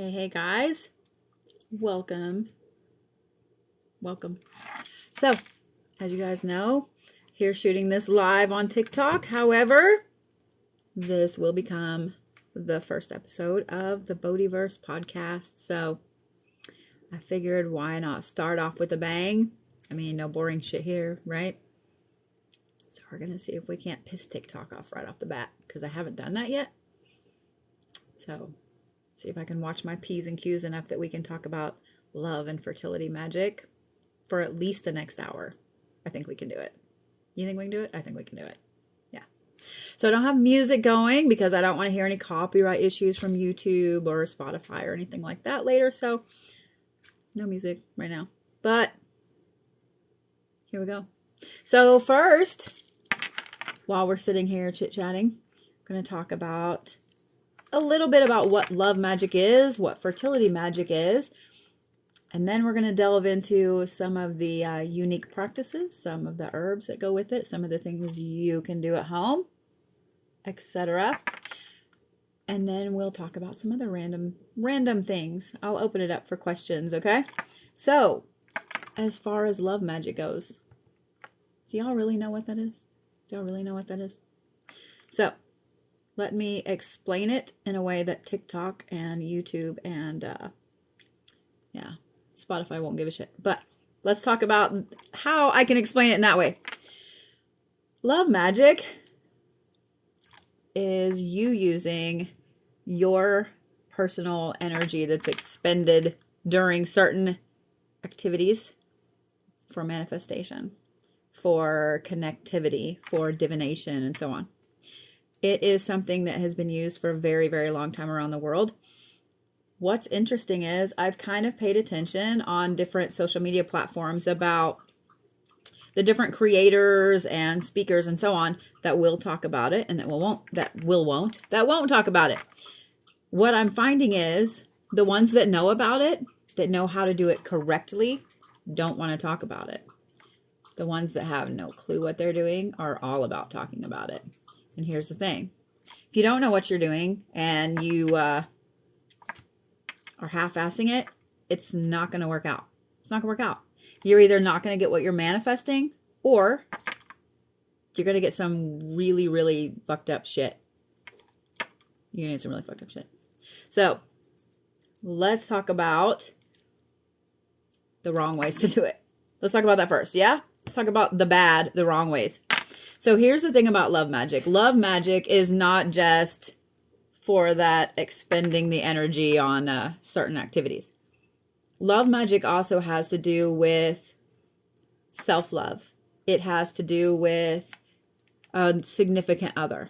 Hey guys, welcome. So, as you guys know, here shooting this live on TikTok. However, this will become the first episode of the Bodhiverse podcast. So, I figured why not start off with a bang? I mean, no boring shit here, right? So we're going to see if we can't piss TikTok off right off the bat, because I haven't done that yet. So, see if I can watch my P's and Q's enough that we can talk about love and fertility magic for at least the next hour. I think we can do it. You think we can do it? I think we can do it. Yeah. So I don't have music going because I don't want to hear any copyright issues from YouTube or Spotify or anything like that later. So no music right now. But here we go. So first, while we're sitting here chit-chatting, I'm going to talk about a little bit about what love magic is, what fertility magic is, and then we're going to delve into some of the unique practices, some of the herbs that go with it, some of the things you can do at home, etc. And then we'll talk about some other random things. I'll open it up for questions, okay? So, as far as love magic goes, do y'all really know what that is? Do y'all really know what that is? So, let me explain it in a way that TikTok and YouTube and, Spotify won't give a shit. But let's talk about how I can explain it in that way. Love magic is you using your personal energy that's expended during certain activities for manifestation, for connectivity, for divination, and so on. It is something that has been used for a very, very long time around the world. What's interesting is I've kind of paid attention on different social media platforms about the different creators and speakers and so on that will talk about it and that won't talk about it. What I'm finding is the ones that know about it, that know how to do it correctly, don't want to talk about it. The ones that have no clue what they're doing are all about talking about it. And here's the thing. If you don't know what you're doing and you are half-assing it, it's not going to work out. It's not going to work out. You're either not going to get what you're manifesting, or you're going to get some really, really fucked up shit. You're going to get some really fucked up shit. So, let's talk about the wrong ways to do it. Let's talk about that first, yeah? Let's talk about the wrong ways. So here's the thing about love magic. Love magic is not just for that expending the energy on certain activities. Love magic also has to do with self-love. It has to do with a significant other.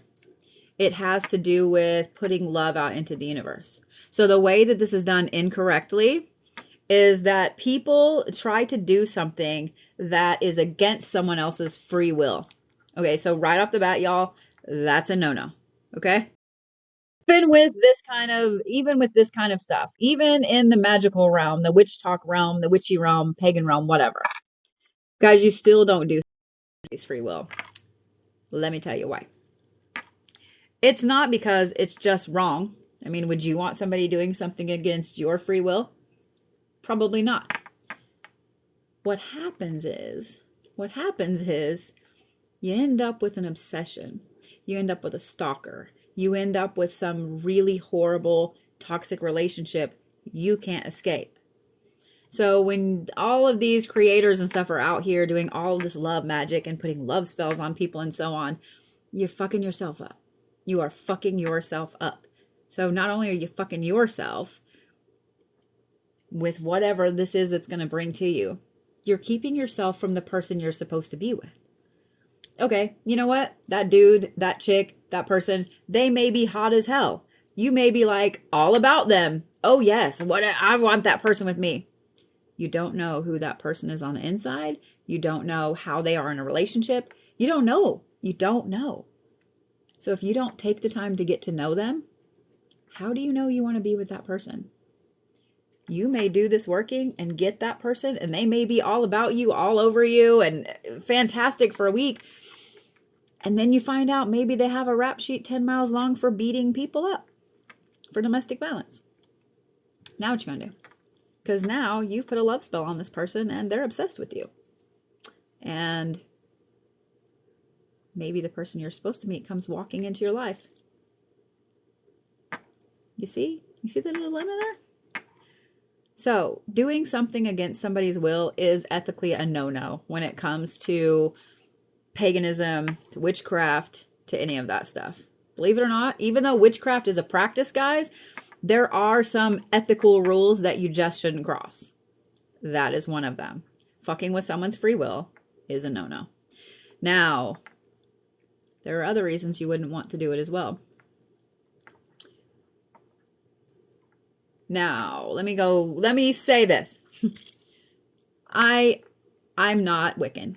It has to do with putting love out into the universe. So the way that this is done incorrectly is that people try to do something that is against someone else's free will. Okay, so right off the bat, y'all, that's a no-no, okay? Even with this kind of stuff, even in the magical realm, the witch talk realm, the witchy realm, pagan realm, whatever. Guys, you still don't do these free will. Let me tell you why. It's not because it's just wrong. I mean, would you want somebody doing something against your free will? Probably not. What happens is you end up with an obsession. You end up with a stalker. You end up with some really horrible, toxic relationship you can't escape. So when all of these creators and stuff are out here doing all of this love magic and putting love spells on people and so on, you're fucking yourself up. You are fucking yourself up. So not only are you fucking yourself with whatever this is that's going to bring to you, you're keeping yourself from the person you're supposed to be with. Okay, you know what? That dude, that chick, that person, they may be hot as hell. You may be like all about them. Oh yes, I want that person with me. You don't know who that person is on the inside. You don't know how they are in a relationship. You don't know. So if you don't take the time to get to know them, how do you know you want to be with that person? You may do this working and get that person, and they may be all about you, all over you, and fantastic for a week. And then you find out maybe they have a rap sheet 10 miles long for beating people up, for domestic violence. Now what you gonna do? Because now you've put a love spell on this person and they're obsessed with you. And maybe the person you're supposed to meet comes walking into your life. You see? You see the dilemma there? So, doing something against somebody's will is ethically a no-no when it comes to paganism, to witchcraft, to any of that stuff. Believe it or not, even though witchcraft is a practice, guys, there are some ethical rules that you just shouldn't cross. That is one of them. Fucking with someone's free will is a no-no. Now, there are other reasons you wouldn't want to do it as well. Now, let me say this. I'm not Wiccan.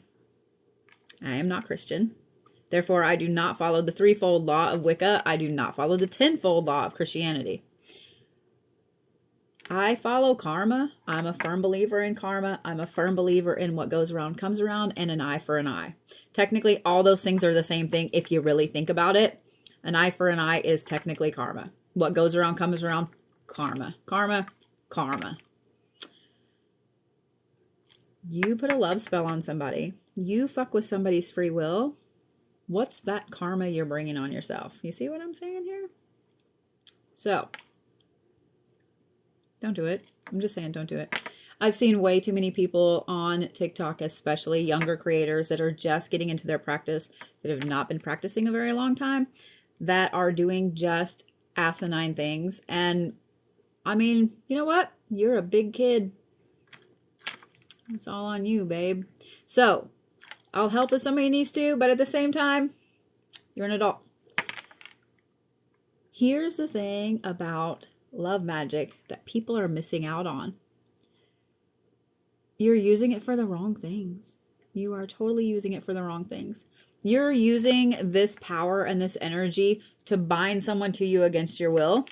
I am not Christian. Therefore, I do not follow the threefold law of Wicca. I do not follow the tenfold law of Christianity. I follow karma. I'm a firm believer in karma. I'm a firm believer in what goes around comes around, and an eye for an eye. Technically, all those things are the same thing if you really think about it. An eye for an eye is technically karma. What goes around comes around. Karma. Karma. Karma. You put a love spell on somebody. You fuck with somebody's free will. What's that karma you're bringing on yourself? You see what I'm saying here? So, don't do it. I'm just saying, don't do it. I've seen way too many people on TikTok, especially younger creators that are just getting into their practice, that have not been practicing a very long time, that are doing just asinine things. And I mean, you know what? You're a big kid. It's all on you, babe. So, I'll help if somebody needs to, but at the same time, you're an adult. Here's the thing about love magic that people are missing out on. You're using it for the wrong things. You are totally using it for the wrong things. You're using this power and this energy to bind someone to you against your will,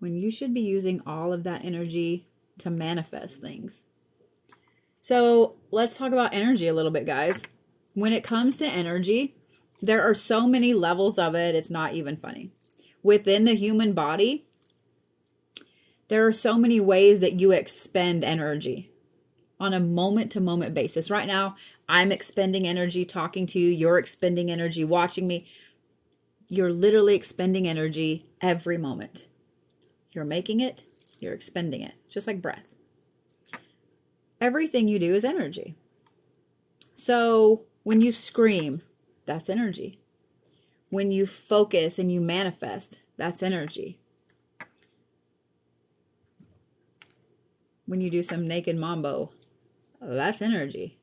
when you should be using all of that energy to manifest things. So let's talk about energy a little bit, guys. When it comes to energy, there are so many levels of it, it's not even funny. Within the human body, there are so many ways that you expend energy on a moment-to-moment basis. Right now, I'm expending energy talking to you. You're expending energy watching me. You're literally expending energy every moment. You're making it, you're expending it. It's just like breath. Everything you do is energy. So when you scream, that's energy. When you focus and you manifest, that's energy. When you do some naked mambo, that's energy.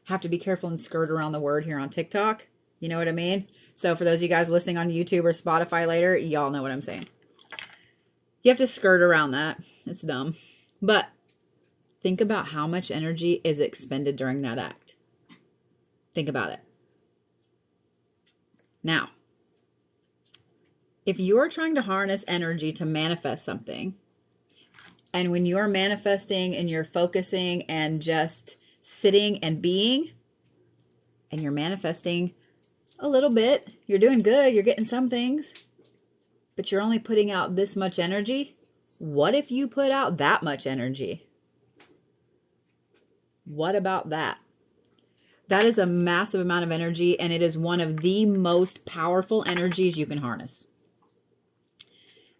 Have to be careful and skirt around the word here on TikTok. You know what I mean? So for those of you guys listening on YouTube or Spotify later, y'all know what I'm saying. You have to skirt around that. It's dumb. But think about how much energy is expended during that act. Think about it. Now, if you're trying to harness energy to manifest something, and when you're manifesting and you're focusing and just sitting and being, and you're manifesting a little bit, you're doing good, you're getting some things, but you're only putting out this much energy. What if you put out that much energy? What about that? That is a massive amount of energy, and it is one of the most powerful energies you can harness.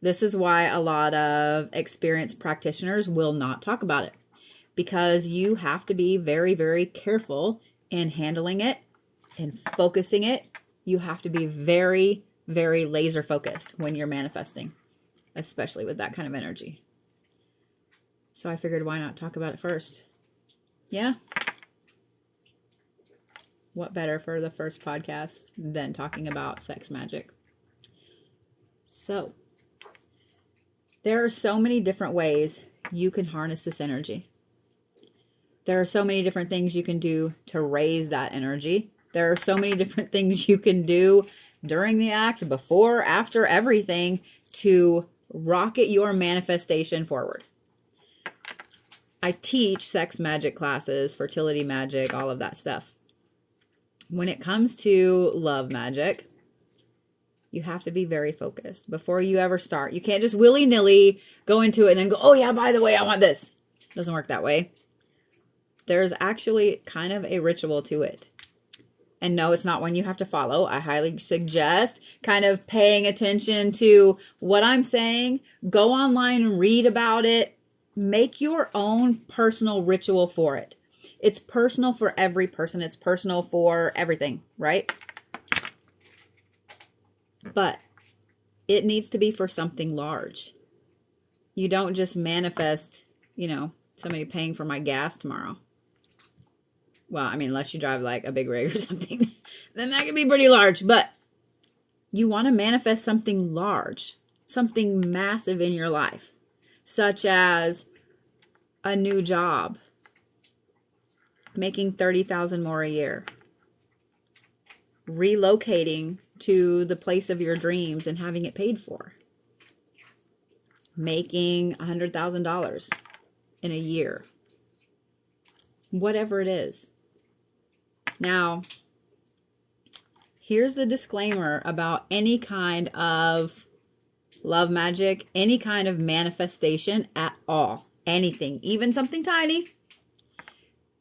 This is why a lot of experienced practitioners will not talk about it, because you have to be very, very careful in handling it and focusing it. You have to be very, very laser focused when you're manifesting, especially with that kind of energy. So I figured, why not talk about it first? Yeah. What better for the first podcast than talking about sex magic? So, there are so many different ways you can harness this energy. There are so many different things you can do to raise that energy. There are so many different things you can do during the act, before, after, everything, to rocket your manifestation forward. I teach sex magic classes, fertility magic, all of that stuff. When it comes to love magic, You have to be very focused before you ever start. You can't just willy-nilly go into it and then go, oh yeah, by the way, I want this. It doesn't work that way. There's actually kind of a ritual to it. And no, it's not one you have to follow. I highly suggest kind of paying attention to what I'm saying. Go online and read about it. Make your own personal ritual for it. It's personal for every person. It's personal for everything, right? But it needs to be for something large. You don't just manifest, you know, somebody paying for my gas tomorrow. Well, I mean, unless you drive like a big rig or something, then that can be pretty large. But you want to manifest something large, something massive in your life, such as a new job, making $30,000 more a year, relocating to the place of your dreams and having it paid for, making $100,000 in a year, whatever it is. Now, here's the disclaimer about any kind of love magic, any kind of manifestation at all, anything, even something tiny.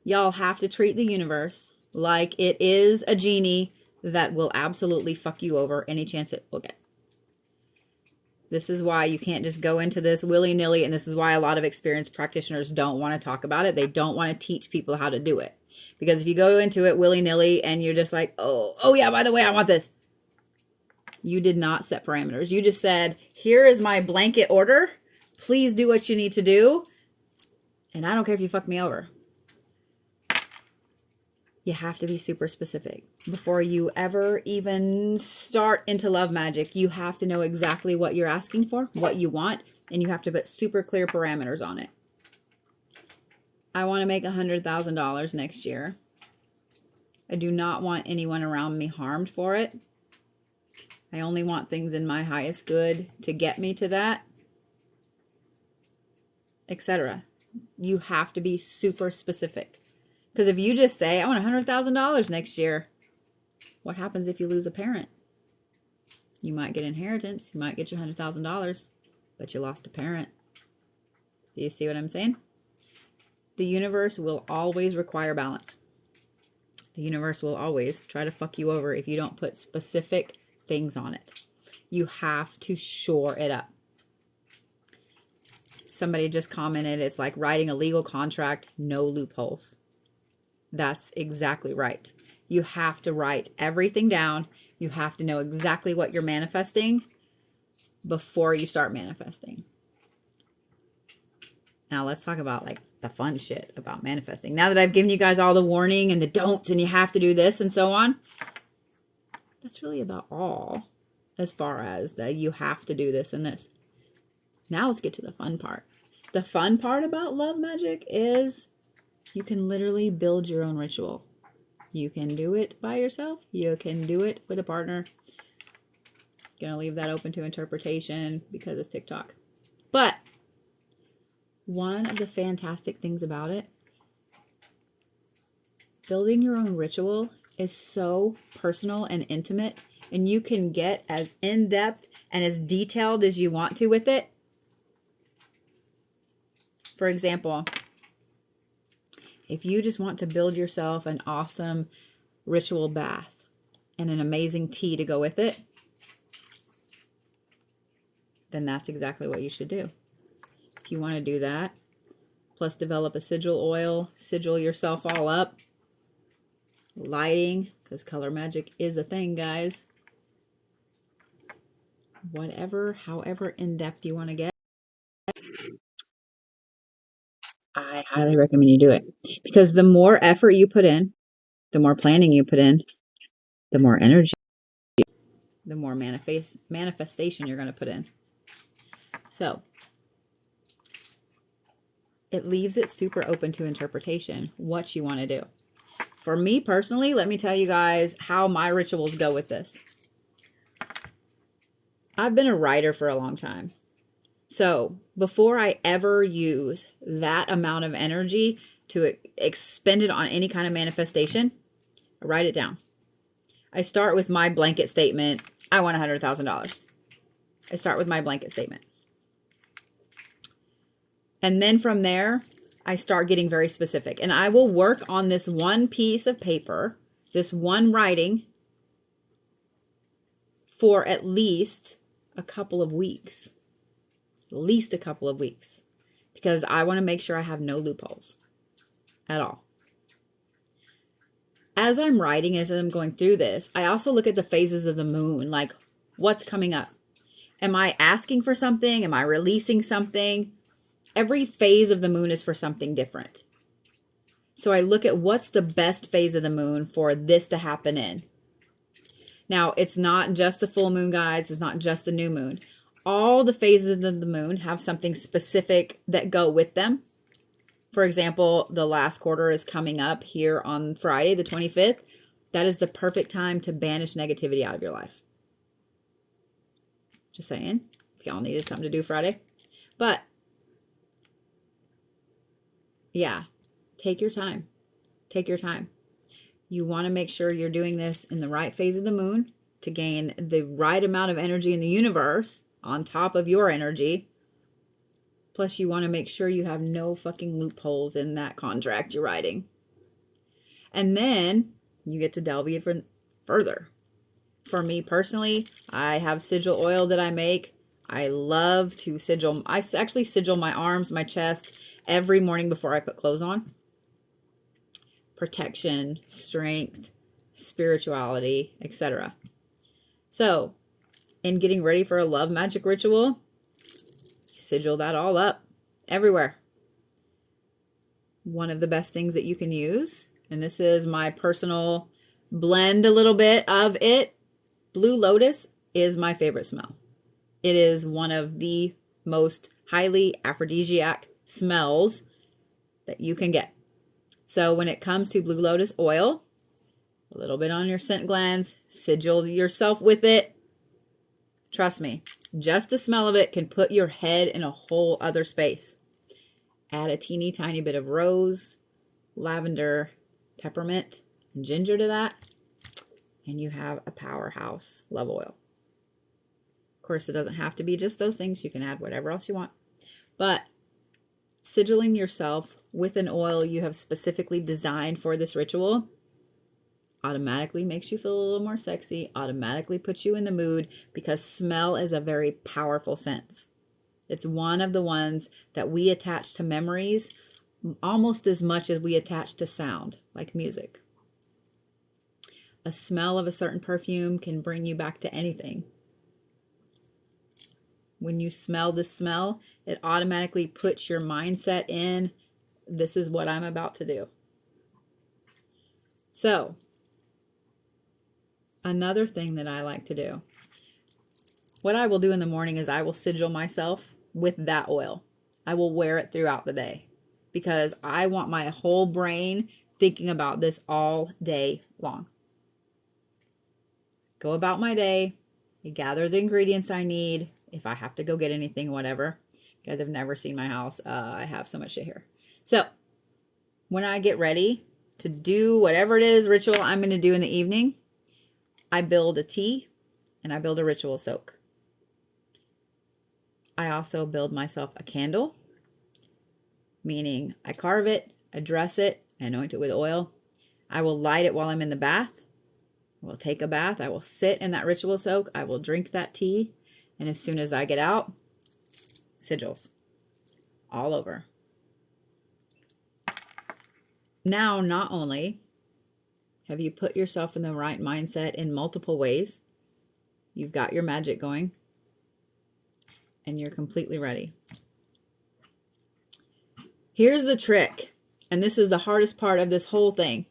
Y'all have to treat the universe like it is a genie that will absolutely fuck you over any chance it will get. This is why you can't just go into this willy-nilly, and this is why a lot of experienced practitioners don't want to talk about it. They don't want to teach people how to do it. Because if you go into it willy-nilly and you're just like, oh yeah, by the way, I want this. You did not set parameters. You just said, here is my blanket order. Please do what you need to do. And I don't care if you fuck me over. You have to be super specific. Before you ever even start into love magic, you have to know exactly what you're asking for, what you want, and you have to put super clear parameters on it. I want to make $100,000 next year. I do not want anyone around me harmed for it. I only want things in my highest good to get me to that, etc. You have to be super specific. Because if you just say, I want $100,000 next year, what happens if you lose a parent? You might get inheritance. You might get your $100,000, but you lost a parent. Do you see what I'm saying? The universe will always require balance. The universe will always try to fuck you over if you don't put specific things on it. You have to shore it up. Somebody just commented, it's like writing a legal contract, no loopholes. That's exactly right. You have to write everything down. You have to know exactly what you're manifesting before you start manifesting. Now let's talk about like the fun shit about manifesting. Now that I've given you guys all the warning and the don'ts and you have to do this and so on, that's really about all as far as that you have to do this and this. Now let's get to the fun part. The fun part about love magic is you can literally build your own ritual. You can do it by yourself. You can do it with a partner. Gonna leave that open to interpretation because it's TikTok. But one of the fantastic things about it, building your own ritual is so personal and intimate, and you can get as in-depth and as detailed as you want to with it. For example, if you just want to build yourself an awesome ritual bath and an amazing tea to go with it, then that's exactly what you should do. If you want to do that, plus develop a sigil oil, sigil yourself all up, lighting, because color magic is a thing, guys. Whatever, however in-depth you want to get, I highly recommend you do it. Because the more effort you put in, the more planning you put in, the more energy, the more manifestation you're going to put in. So it leaves it super open to interpretation, what you want to do. For me personally, let me tell you guys how my rituals go with this. I've been a writer for a long time. So before I ever use that amount of energy to expend it on any kind of manifestation, I write it down. I start with my blanket statement, I want $100,000. I start with my blanket statement. And then from there, I start getting very specific. And I will work on this one piece of paper, this one writing, for at least a couple of weeks. At least a couple of weeks. Because I want to make sure I have no loopholes at all. As I'm writing, as I'm going through this, I also look at the phases of the moon, like what's coming up. Am I asking for something? Am I releasing something? Every phase of the moon is for something different. So I look at what's the best phase of the moon for this to happen in. Now, it's not just the full moon, guys. It's not just the new moon. All the phases of the moon have something specific that go with them. For example, the last quarter is coming up here on Friday, the 25th. That is the perfect time to banish negativity out of your life. Just saying. If y'all needed something to do Friday. But, yeah, take your time. Take your time. You want to make sure you're doing this in the right phase of the moon to gain the right amount of energy in the universe on top of your energy. Plus, you want to make sure you have no fucking loopholes in that contract you're writing. And then you get to delve even further. For me personally, I have sigil oil that I make. I love to sigil. I actually sigil my arms, my chest every morning before I put clothes on. Protection, strength, spirituality, etc. So, in getting ready for a love magic ritual, sigil that all up everywhere. One of the best things that you can use, and this is my personal blend a little bit of it, Blue Lotus is my favorite smell. It is one of the most highly aphrodisiac smells that you can get. So when it comes to Blue Lotus oil, a little bit on your scent glands, sigil yourself with it. Trust me, just the smell of it can put your head in a whole other space. Add a teeny tiny bit of rose, lavender, peppermint, and ginger to that, and you have a powerhouse love oil. Of course, it doesn't have to be just those things. You can add whatever else you want. But sigilling yourself with an oil you have specifically designed for this ritual automatically makes you feel a little more sexy, automatically puts you in the mood, because smell is a very powerful sense. It's one of the ones that we attach to memories almost as much as we attach to sound, like music. A smell of a certain perfume can bring you back to anything. When you smell this smell, it automatically puts your mindset in, this is what I'm about to do. So, another thing that I like to do, what I will do in the morning is I will sigil myself with that oil. I will wear it throughout the day because I want my whole brain thinking about this all day long. Go about my day, gather the ingredients I need. If I have to go get anything, whatever. You guys have never seen my house. I have so much shit here. So, when I get ready to do whatever it is, ritual I'm going to do in the evening, I build a tea and I build a ritual soak. I also build myself a candle, meaning I carve it, I dress it, I anoint it with oil. I will light it while I'm in the bath. I will take a bath. I will sit in that ritual soak. I will drink that tea. And as soon as I get out, sigils all over. Now, not only have you put yourself in the right mindset in multiple ways, you've got your magic going, and you're completely ready. Here's the trick, and this is the hardest part of this whole thing,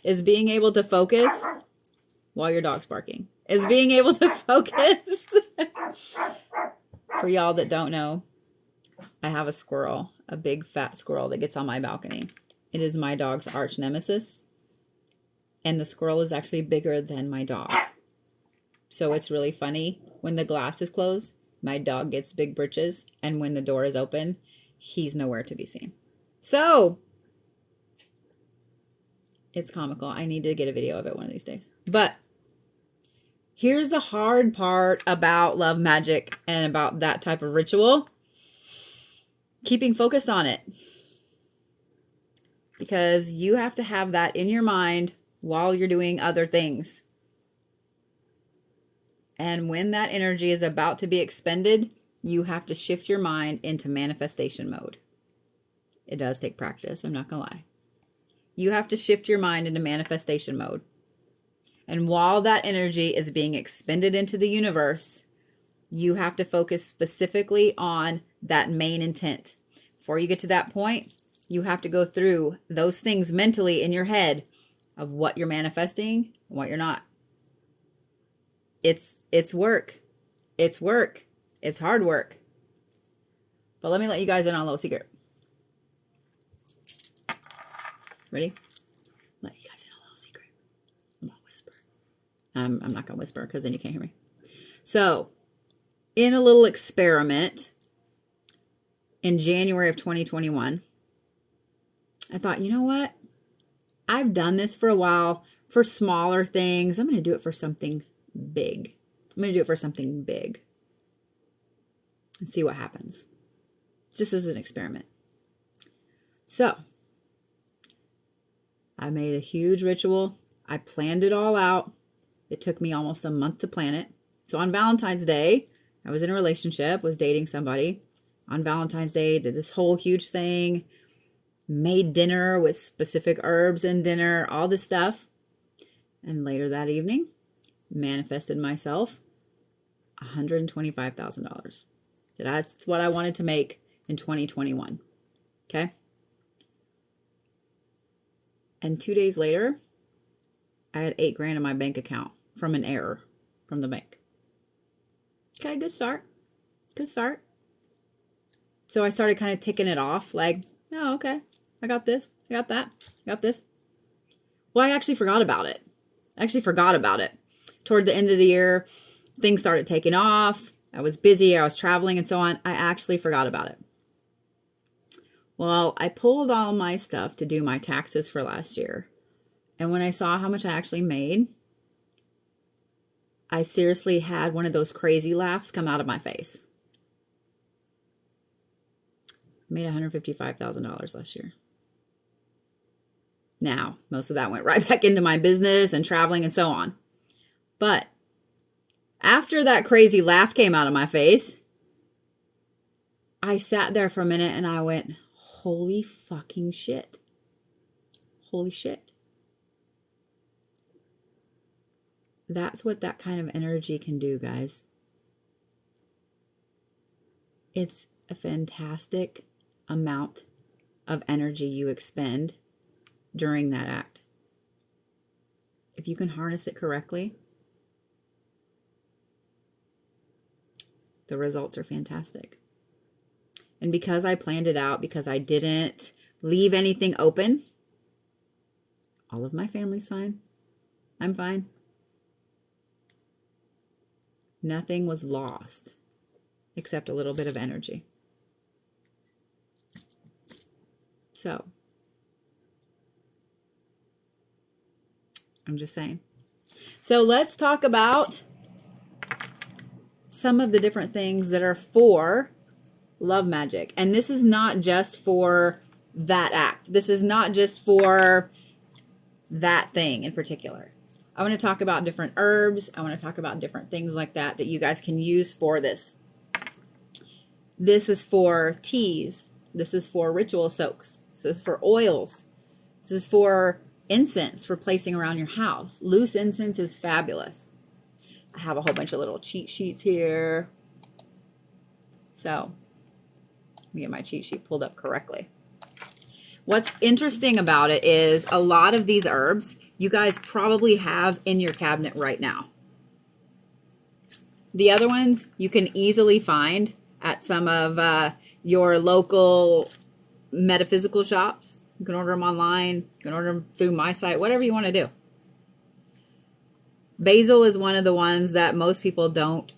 is being able to focus while your dog's barking. Is being able to focus. For y'all that don't know, I have a squirrel, a big fat squirrel that gets on my balcony. It is my dog's arch nemesis. And the squirrel is actually bigger than my dog. So it's really funny. When the glass is closed, my dog gets big britches. And when the door is open, he's nowhere to be seen. So, it's comical. I need to get a video of it one of these days. But, Here's the hard part about love magic and about that type of ritual. Keeping focus on it. Because you have to have that in your mind while you're doing other things. And when that energy is about to be expended, you have to shift your mind into manifestation mode. It does take practice, I'm not going to lie. You have to shift your mind into manifestation mode. And while that energy is being expended into the universe, you have to focus specifically on that main intent. Before you get to that point, you have to go through those things mentally in your head of what you're manifesting and what you're not. It's work. It's work. It's hard work. But let me let you guys in on a little secret. Ready? Let you guys in on a little secret. I'm going to whisper. I'm not going to whisper because then you can't hear me. So, in a little experiment in January of 2021, I thought, you know what? I've done this for a while for smaller things. I'm going to do it for something big. I'm going to do it for something big and see what happens. Just as an experiment. So, I made a huge ritual. I planned it all out. It took me almost a month to plan it. So on Valentine's Day, I was in a relationship, was dating somebody. On Valentine's Day, did this whole huge thing. Made dinner with specific herbs in dinner, all this stuff. And later that evening, manifested myself $125,000. That's what I wanted to make in 2021. Okay? And 2 days later, I had $8,000 in my bank account from an error from the bank. Okay, good start. Good start. So I started kind of ticking it off like, oh, okay, I got this, I got that, I got this. Well, I actually forgot about it. Toward the end of the year, things started taking off. I was busy, I was traveling and so on. I actually forgot about it. Well, I pulled all my stuff to do my taxes for last year. And when I saw how much I actually made, I seriously had one of those crazy laughs come out of my face. I made $155,000 last year. Now, most of that went right back into my business and traveling and so on. But after that crazy laugh came out of my face, I sat there for a minute and I went, holy fucking shit. Holy shit. That's what that kind of energy can do, guys. It's a fantastic amount of energy you expend during that act. If you can harness it correctly, the results are fantastic. And because I planned it out, because I didn't leave anything open, all of my family's fine. I'm fine. Nothing was lost except a little bit of energy. So, I'm just saying. So let's talk about some of the different things that are for love magic. And this is not just for that act. This is not just for that thing in particular. I want to talk about different herbs. I want to talk about different things like that that you guys can use for this. This is for teas. This is for ritual soaks. This is for oils. This is for incense for placing around your house. Loose incense is fabulous. I have a whole bunch of little cheat sheets here. So, let me get my cheat sheet pulled up correctly. What's interesting about it is a lot of these herbs you guys probably have in your cabinet right now. The other ones you can easily find at some of your local metaphysical shops. You can order them online. You can order them through my site, whatever you want to do. Basil is one of the ones that most people don't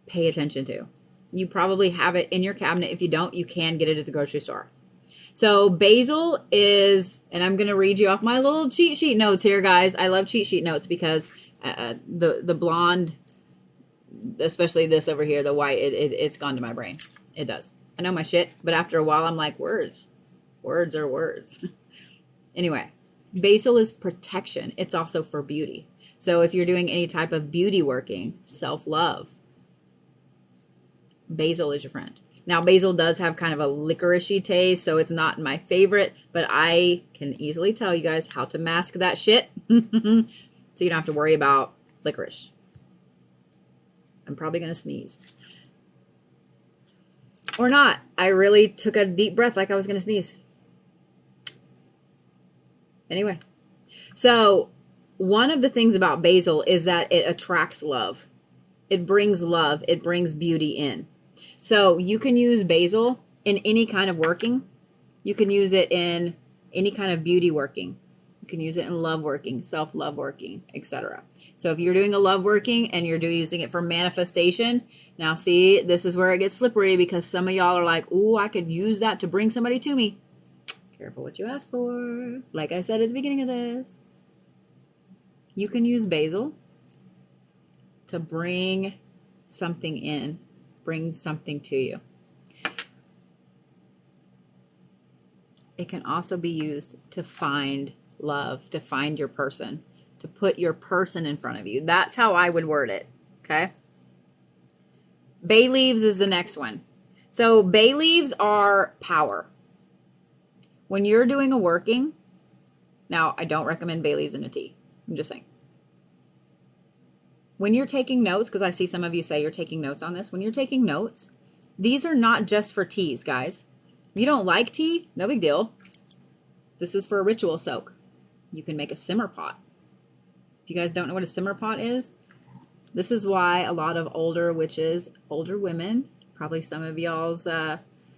pay attention to. You probably have it in your cabinet. If you don't, you can get it at the grocery store. So basil is, and I'm going to read you off my little cheat sheet notes here, guys. I love cheat sheet notes because the blonde, especially this over here, the white, it's gone to my brain. It does. I know my shit, but after a while, I'm like, words. Words are words. Anyway, basil is protection. It's also for beauty. So if you're doing any type of beauty working, self-love, basil is your friend. Now, basil does have kind of a licoricey taste, so it's not my favorite, but I can easily tell you guys how to mask that shit so you don't have to worry about licorice. I'm probably going to sneeze. Or not. I really took a deep breath like I was going to sneeze. Anyway, so one of the things about basil is that it attracts love. It brings love. It brings beauty in. So you can use basil in any kind of working. You can use it in any kind of beauty working. You can use it in love working, self-love working, etc. So if you're doing a love working and you're using it for manifestation, now see, this is where it gets slippery because some of y'all are like, ooh, I could use that to bring somebody to me. Careful what you ask for. Like I said at the beginning of this, you can use basil to bring something in, bring something to you. It can also be used to find love, to find your person, to put your person in front of you. That's how I would word it, okay? Bay leaves is the next one. So bay leaves are power. When you're doing a working, now I don't recommend bay leaves in a tea. I'm just saying. When you're taking notes, because I see some of you say you're taking notes on this. When you're taking notes, these are not just for teas, guys. If you don't like tea, no big deal. This is for a ritual soak. You can make a simmer pot. If you guys don't know what a simmer pot is, this is why a lot of older witches, older women, probably some of y'all's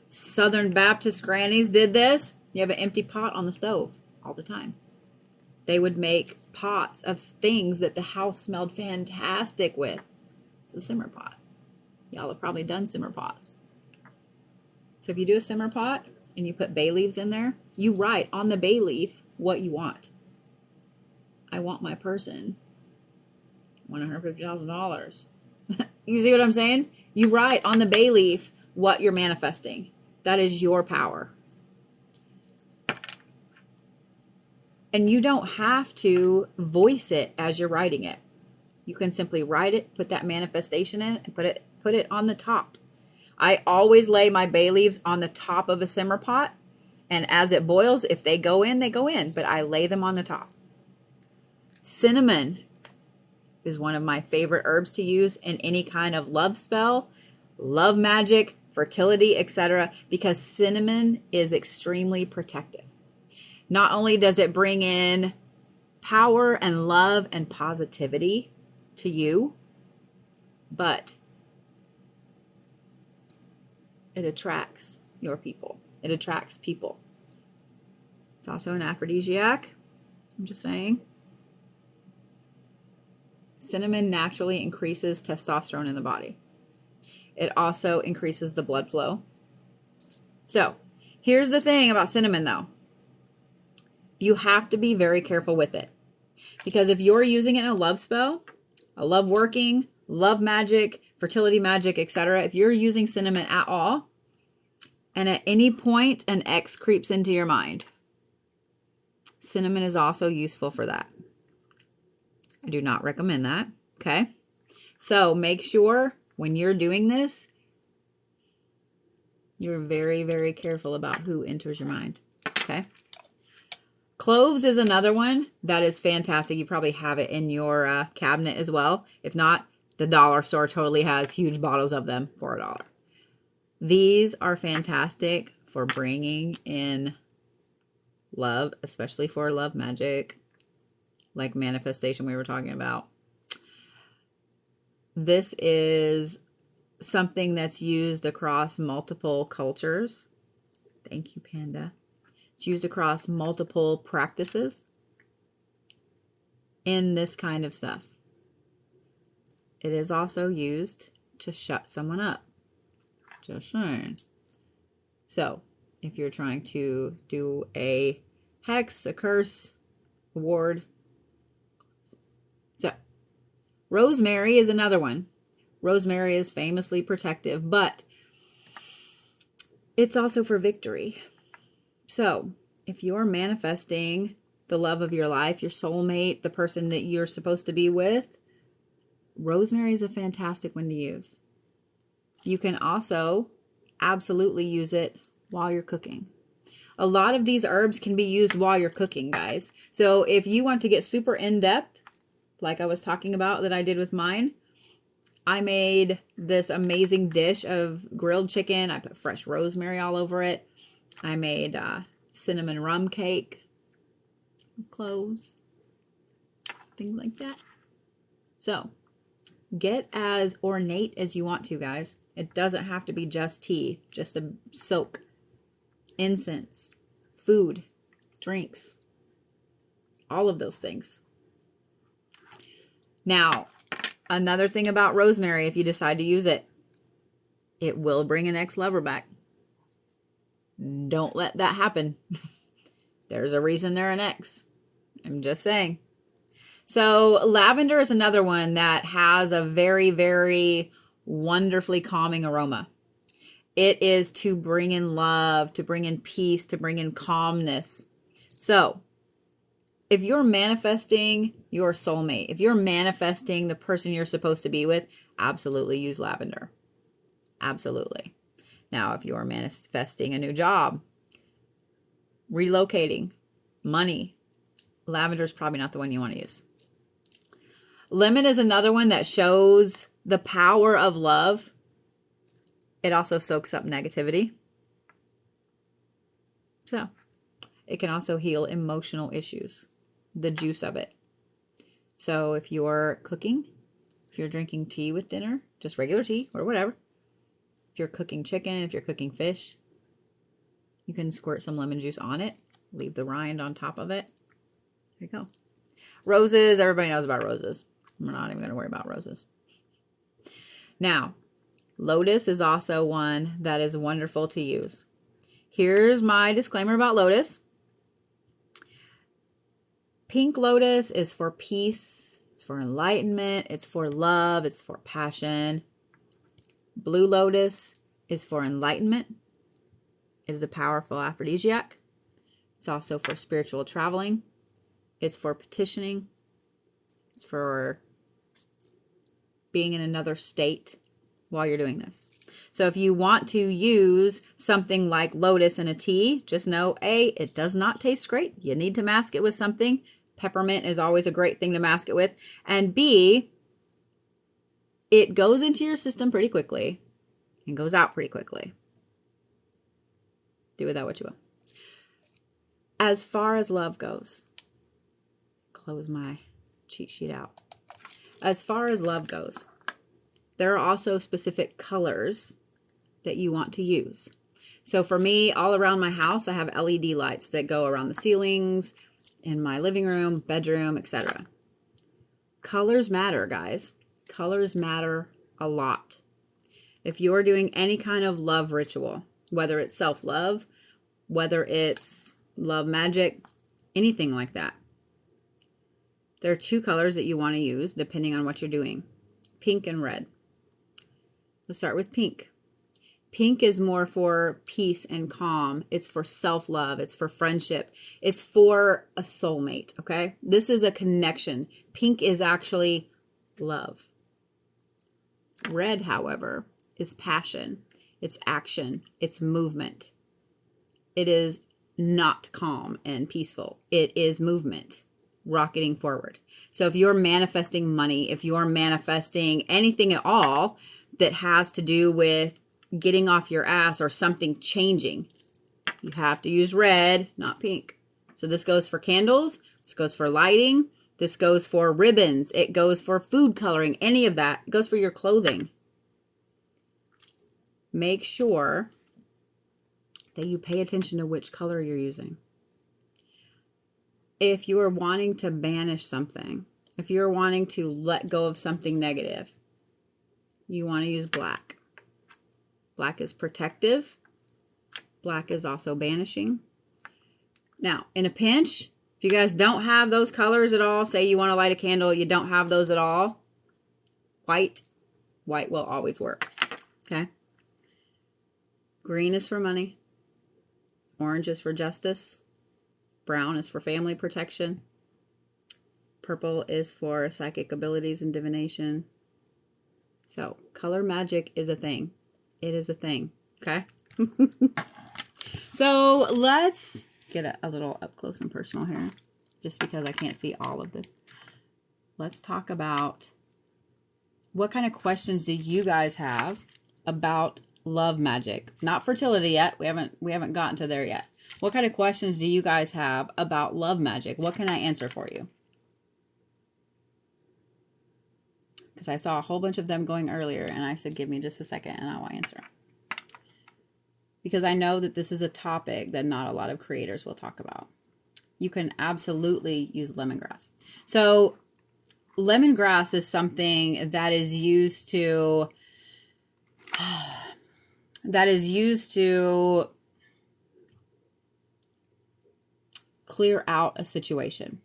Southern Baptist grannies did this. You have an empty pot on the stove all the time. They would make pots of things that the house smelled fantastic with. It's a simmer pot. Y'all have probably done simmer pots. So if you do a simmer pot and you put bay leaves in there, you write on the bay leaf what you want. I want my person $150,000. You see what I'm saying? You write on the bay leaf what you're manifesting. That is your power. And you don't have to voice it as you're writing it. You can simply write it, put that manifestation in, and put it on the top. I always lay my bay leaves on the top of a simmer pot. And as it boils, if they go in, they go in. But I lay them on the top. Cinnamon is one of my favorite herbs to use in any kind of love spell, love magic, fertility, etc. Because cinnamon is extremely protective. Not only does it bring in power and love and positivity to you, but it attracts your people. It attracts people. It's also an aphrodisiac. I'm just saying. Cinnamon naturally increases testosterone in the body. It also increases the blood flow. So, here's the thing about cinnamon, though. You have to be very careful with it. Because if you're using it in a love spell, a love working, love magic, fertility magic, etc., if you're using cinnamon at all, and at any point an X creeps into your mind, cinnamon is also useful for that. I do not recommend that, okay? So make sure when you're doing this, you're very, very careful about who enters your mind, okay? Cloves is another one that is fantastic. You probably have it in your cabinet as well. If not, the dollar store totally has huge bottles of them for $1. These are fantastic for bringing in love, especially for love magic, like manifestation we were talking about. This is something that's used across multiple cultures. Thank you, Panda. It's used across multiple practices in this kind of stuff. It is also used to shut someone up. Just saying. So, if you're trying to do a hex, a curse, a ward. So, rosemary is another one. Rosemary is famously protective, but it's also for victory. So, if you're manifesting the love of your life, your soulmate, the person that you're supposed to be with, rosemary is a fantastic one to use. You can also absolutely use it while you're cooking. A lot of these herbs can be used while you're cooking, guys. So if you want to get super in-depth, like I was talking about that I did with mine, I made this amazing dish of grilled chicken. I put fresh rosemary all over it. I made cinnamon rum cake, cloves, things like that. So get as ornate as you want to, guys. It doesn't have to be just tea, just a soak. Incense, food, drinks, all of those things. Now, another thing about rosemary, if you decide to use it, it will bring an ex-lover back. Don't let that happen. There's a reason they're an ex. I'm just saying. So lavender is another one that has a very, very wonderfully calming aroma. It is to bring in love, to bring in peace, to bring in calmness. So if you're manifesting your soulmate, if you're manifesting the person you're supposed to be with, absolutely use lavender. Absolutely. Now, if you're manifesting a new job, relocating, money, lavender is probably not the one you want to use. Lemon is another one that shows the power of love. It also soaks up negativity. So it can also heal emotional issues, the juice of it. So if you're cooking, if you're drinking tea with dinner, just regular tea or whatever, if you're cooking chicken, if you're cooking fish, you can squirt some lemon juice on it, leave the rind on top of it. There you go. Roses, everybody knows about roses. We're not even going to worry about roses. Now, Lotus is also one that is wonderful to use. Here's my disclaimer about Lotus. Pink Lotus is for peace, it's for enlightenment, it's for love, it's for passion. Blue Lotus is for enlightenment. It is a powerful aphrodisiac. It's also for spiritual traveling. It's for petitioning. It's for being in another state while you're doing this. So if you want to use something like Lotus in a tea, just know, A, it does not taste great. You need to mask it with something. Peppermint is always a great thing to mask it with. And B, it goes into your system pretty quickly and goes out pretty quickly. Do with that what you will. As far as love goes, close my cheat sheet out. As far as love goes, there are also specific colors that you want to use. So for me, all around my house, I have LED lights that go around the ceilings, in my living room, bedroom, etc. Colors matter, guys. Colors matter a lot. If you're doing any kind of love ritual, whether it's self-love, whether it's love magic, anything like that, there are two colors that you want to use depending on what you're doing. Pink and red. Let's start with pink. Pink is more for peace and calm. It's for self-love. It's for friendship. It's for a soulmate, okay? This is a connection. Pink is actually love. Red, however, is passion. It's action. It's movement. It is not calm and peaceful. It is movement. Rocketing forward. So if you're manifesting money, if you're manifesting anything at all that has to do with getting off your ass or something changing, you have to use red, not pink. So this goes for candles, this goes for lighting, this goes for ribbons, it goes for food coloring, any of that. It goes for your clothing. Make sure that you pay attention to which color you're using. If you are wanting to banish something, if you're wanting to let go of something negative, you want to use black. Black is protective. Black is also banishing. Now, in a pinch, if you guys don't have those colors at all, say you want to light a candle, you don't have those at all, white will always work, okay? Green is for money. Orange is for justice. Brown is for family protection. Purple is for psychic abilities and divination. So, color magic is a thing. It is a thing, okay? So, let's get a little up close and personal here, just because I can't see all of this. Let's talk about what kind of questions do you guys have about love magic? Not fertility yet. We haven't gotten to there yet. What kind of questions do you guys have about love magic? What can I answer for you? Because I saw a whole bunch of them going earlier, and I said, give me just a second, and I will answer. Because I know that this is a topic that not a lot of creators will talk about. You can absolutely use lemongrass. So lemongrass is something that is used to clear out a situation.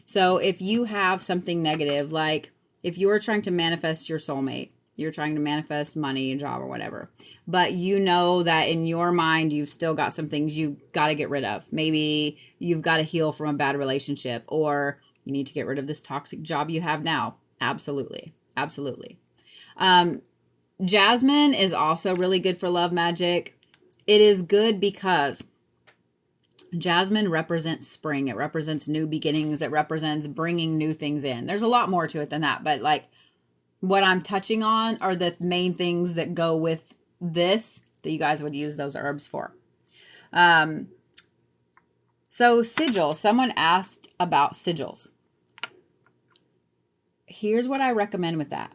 So if you have something negative, like if you are trying to manifest your soulmate, you're trying to manifest money, a job, or whatever, but you know that in your mind you've still got some things you got to get rid of. Maybe you've got to heal from a bad relationship, or you need to get rid of this toxic job you have now. Absolutely. Absolutely. Jasmine is also really good for love magic. It is good because jasmine represents spring. It represents new beginnings. It represents bringing new things in. There's a lot more to it than that, but like what I'm touching on are the main things that go with this that you guys would use those herbs for. So sigils, someone asked about sigils. Here's what I recommend with that.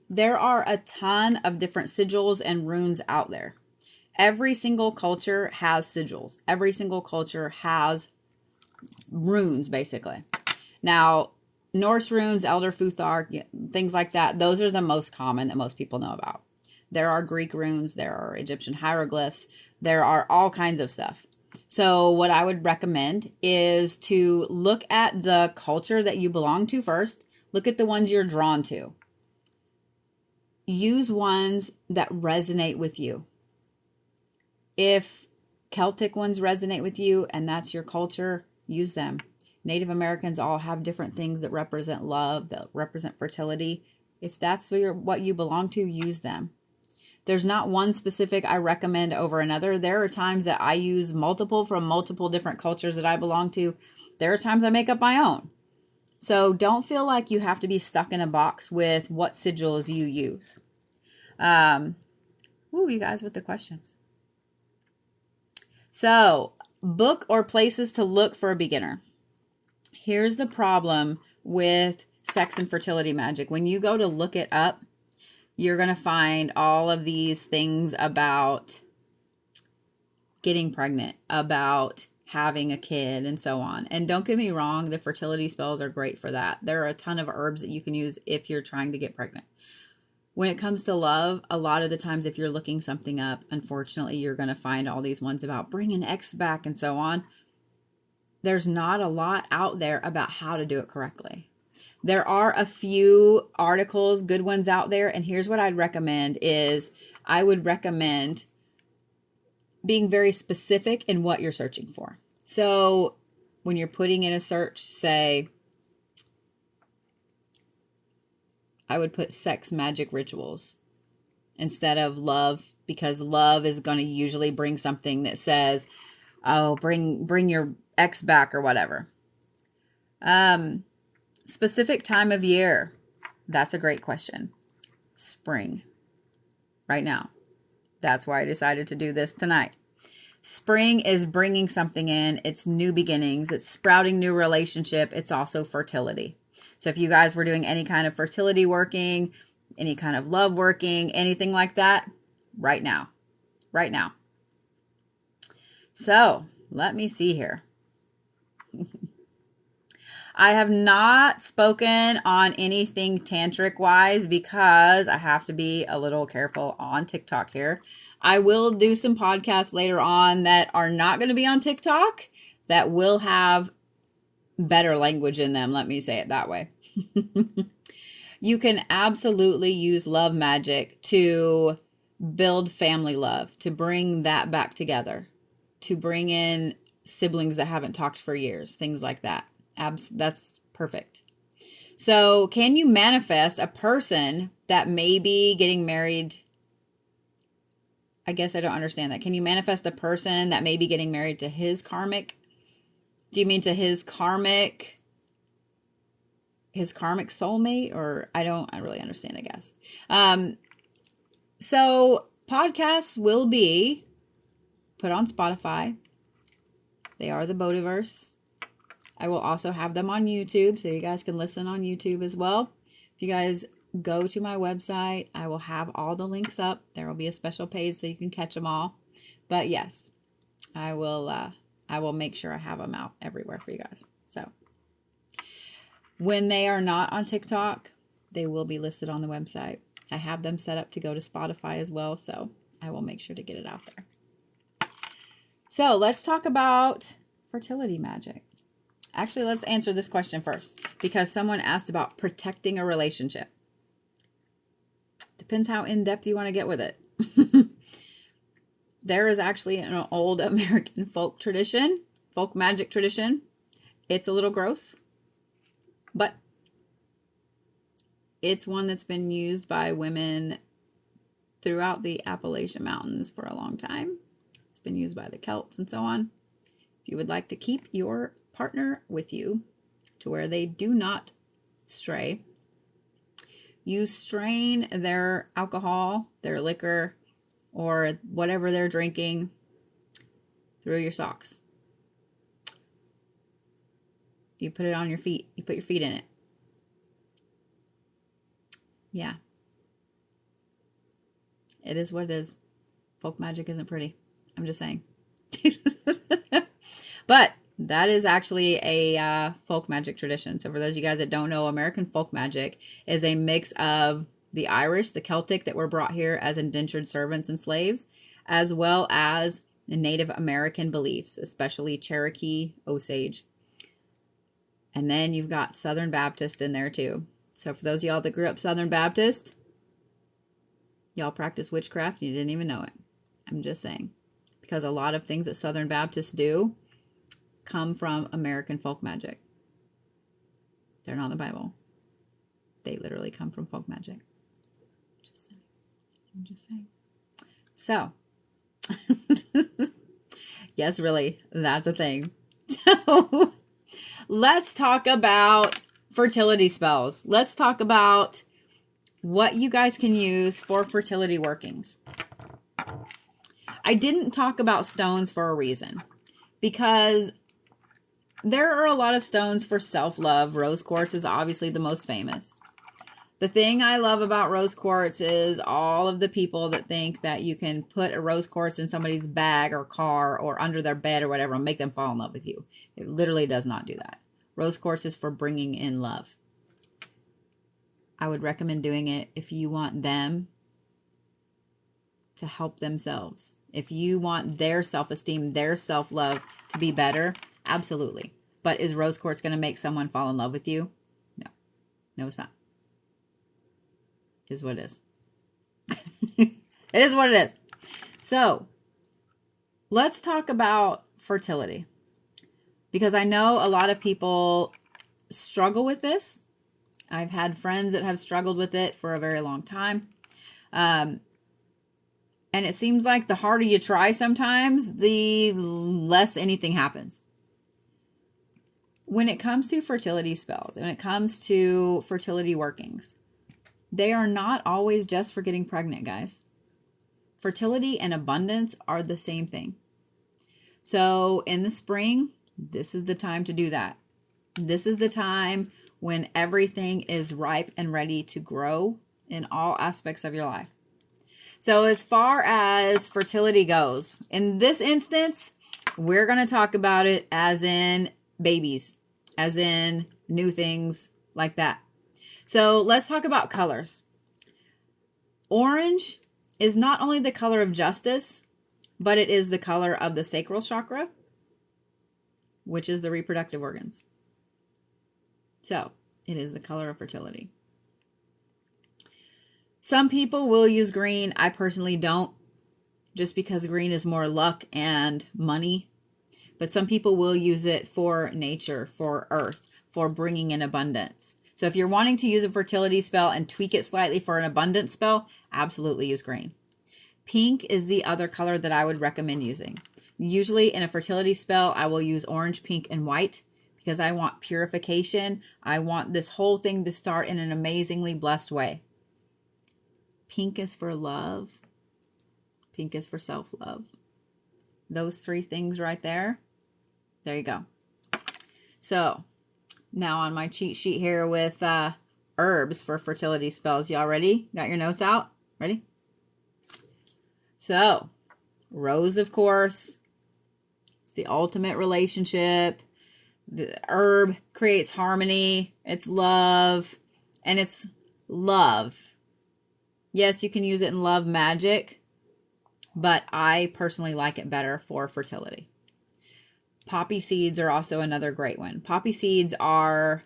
There are a ton of different sigils and runes out there. Every single culture has sigils. Every single culture has runes, basically. Now, Norse runes, Elder Futhark, things like that, those are the most common that most people know about. There are Greek runes, there are Egyptian hieroglyphs, there are all kinds of stuff. So what I would recommend is to look at the culture that you belong to first. Look at the ones you're drawn to. Use ones that resonate with you. If Celtic ones resonate with you and that's your culture, use them. Native Americans all have different things that represent love, that represent fertility. If that's what you belong to, use them. There's not one specific I recommend over another. There are times that I use multiple from multiple different cultures that I belong to. There are times I make up my own. So don't feel like you have to be stuck in a box with what sigils you use. You guys with the questions. So, book or places to look for a beginner. Here's the problem with sex and fertility magic. When you go to look it up, you're going to find all of these things about getting pregnant, about having a kid, and so on. And don't get me wrong, the fertility spells are great for that. There are a ton of herbs that you can use if you're trying to get pregnant. When it comes to love, a lot of the times if you're looking something up, unfortunately, you're going to find all these ones about bring an ex back and so on. There's not a lot out there about how to do it correctly. There are a few articles, good ones out there, and here's what I'd recommend is I would recommend being very specific in what you're searching for. So when you're putting in a search, say, I would put sex magic rituals instead of love, because love is going to usually bring something that says, oh, bring your ex back or whatever. Specific time of year. That's a great question. Spring. Right now. That's why I decided to do this tonight. Spring is bringing something in. It's new beginnings. It's sprouting new relationship. It's also fertility. So if you guys were doing any kind of fertility working, any kind of love working, anything like that, right now. Right now. So let me see here. I have not spoken on anything tantric wise because I have to be a little careful on TikTok here. I will do some podcasts later on that are not going to be on TikTok that will have better language in them. Let me say it that way. You can absolutely use love magic to build family love, to bring that back together, to bring in siblings that haven't talked for years, things like that. That's perfect. So can you manifest a person that may be getting married? I guess I don't understand that. Can you manifest a person that may be getting married to his karmic? Do you mean to his karmic soulmate? Or I don't really understand, I guess. So podcasts will be put on Spotify. They are the Bodhiverse. I will also have them on YouTube, so you guys can listen on YouTube as well. If you guys go to my website, I will have all the links up. There will be a special page so you can catch them all. But yes, I will make sure I have them out everywhere for you guys. So when they are not on TikTok, they will be listed on the website. I have them set up to go to Spotify as well, so I will make sure to get it out there. So let's talk about fertility magic. Actually, let's answer this question first because someone asked about protecting a relationship. Depends how in-depth you want to get with it. There is actually an old American folk magic tradition. It's a little gross, but it's one that's been used by women throughout the Appalachian Mountains for a long time. It's been used by the Celts and so on. If you would like to keep your partner with you to where they do not stray, you strain their alcohol, their liquor, or whatever they're drinking through your socks. You put it on your feet. You put your feet in it. Yeah. It is what it is. Folk magic isn't pretty. I'm just saying. But that is actually a folk magic tradition. So for those of you guys that don't know, American folk magic is a mix of the Irish, the Celtic that were brought here as indentured servants and slaves, as well as the Native American beliefs, especially Cherokee, Osage. And then you've got Southern Baptist in there too. So for those of y'all that grew up Southern Baptist, y'all practice witchcraft and you didn't even know it. I'm just saying. Because a lot of things that Southern Baptists do come from American folk magic. They're not in the Bible. They literally come from folk magic. Just saying. I'm just saying. So, yes, really, that's a thing. So, let's talk about fertility spells. Let's talk about what you guys can use for fertility workings. I didn't talk about stones for a reason. Because there are a lot of stones for self-love. Rose quartz is obviously the most famous. The thing I love about rose quartz is all of the people that think that you can put a rose quartz in somebody's bag or car or under their bed or whatever and make them fall in love with you. It literally does not do that. Rose quartz is for bringing in love. I would recommend doing it if you want them to help themselves. If you want their self-esteem, their self-love to be better, absolutely. But is rose quartz going to make someone fall in love with you? No. No, it's not. It is what it is. It is what it is. So, let's talk about fertility. Because I know a lot of people struggle with this. I've had friends that have struggled with it for a very long time. And it seems like the harder you try sometimes, the less anything happens. When it comes to fertility spells, when it comes to fertility workings, they are not always just for getting pregnant, guys. Fertility and abundance are the same thing. So in the spring, this is the time to do that. This is the time when everything is ripe and ready to grow in all aspects of your life. So as far as fertility goes, in this instance, we're going to talk about it as in babies. as in new things like that. So let's talk about colors. Orange is not only the color of justice, but it is the color of the sacral chakra, which is the reproductive organs. So it is the color of fertility. Some people will use green. I personally don't, just because green is more luck and money. But some people will use it for nature, for earth, for bringing in abundance. So if you're wanting to use a fertility spell and tweak it slightly for an abundance spell, absolutely use green. Pink is the other color that I would recommend using. Usually in a fertility spell, I will use orange, pink, and white because I want purification. I want this whole thing to start in an amazingly blessed way. Pink is for love. Pink is for self-love. Those three things right there. There you go. So now on my cheat sheet here with herbs for fertility spells. Y'all ready? Got your notes out? Ready? So, rose, of course. It's the ultimate relationship. The herb creates harmony. It's love. And it's love. Yes, you can use it in love magic. But I personally like it better for fertility. Poppy seeds are also another great one. Poppy seeds are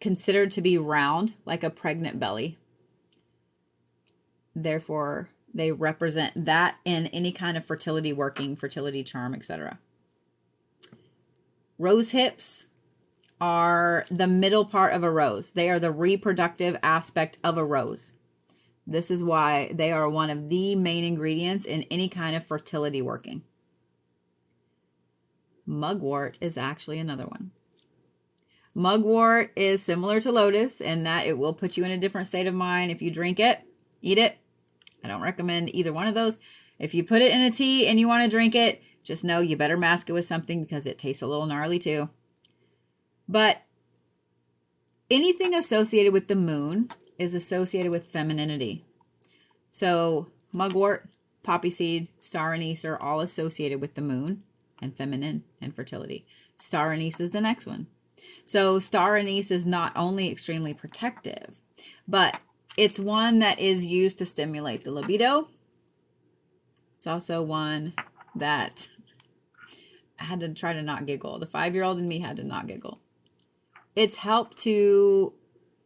considered to be round, like a pregnant belly. Therefore, they represent that in any kind of fertility working, fertility charm, etc. Rose hips are the middle part of a rose. They are the reproductive aspect of a rose. This is why they are one of the main ingredients in any kind of fertility working. Mugwort is actually another one. Mugwort is similar to Lotus in that it will put you in a different state of mind if you drink it, eat it. I don't recommend either one of those. If you put it in a tea and you want to drink it, just know you better mask it with something because it tastes a little gnarly too. But anything associated with the moon is associated with femininity. So mugwort, poppy seed, star anise are all associated with the moon and feminine and fertility. Star anise is the next one. So star anise is not only extremely protective, but it's one that is used to stimulate the libido. It's also one that I had to try to not giggle. The 5-year-old in me had to not giggle. It's helped to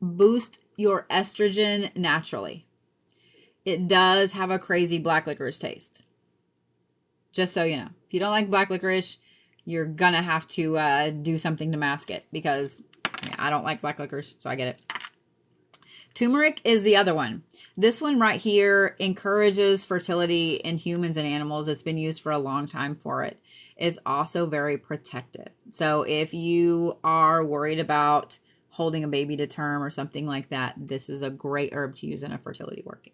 boost your estrogen naturally. It does have a crazy black licorice taste. Just so you know. If you don't like black licorice, you're going to have to do something to mask it. Because I don't like black licorice, so I get it. Turmeric is the other one. This one right here encourages fertility in humans and animals. It's been used for a long time for it. It's also very protective. So if you are worried about holding a baby to term or something like that, this is a great herb to use in a fertility working.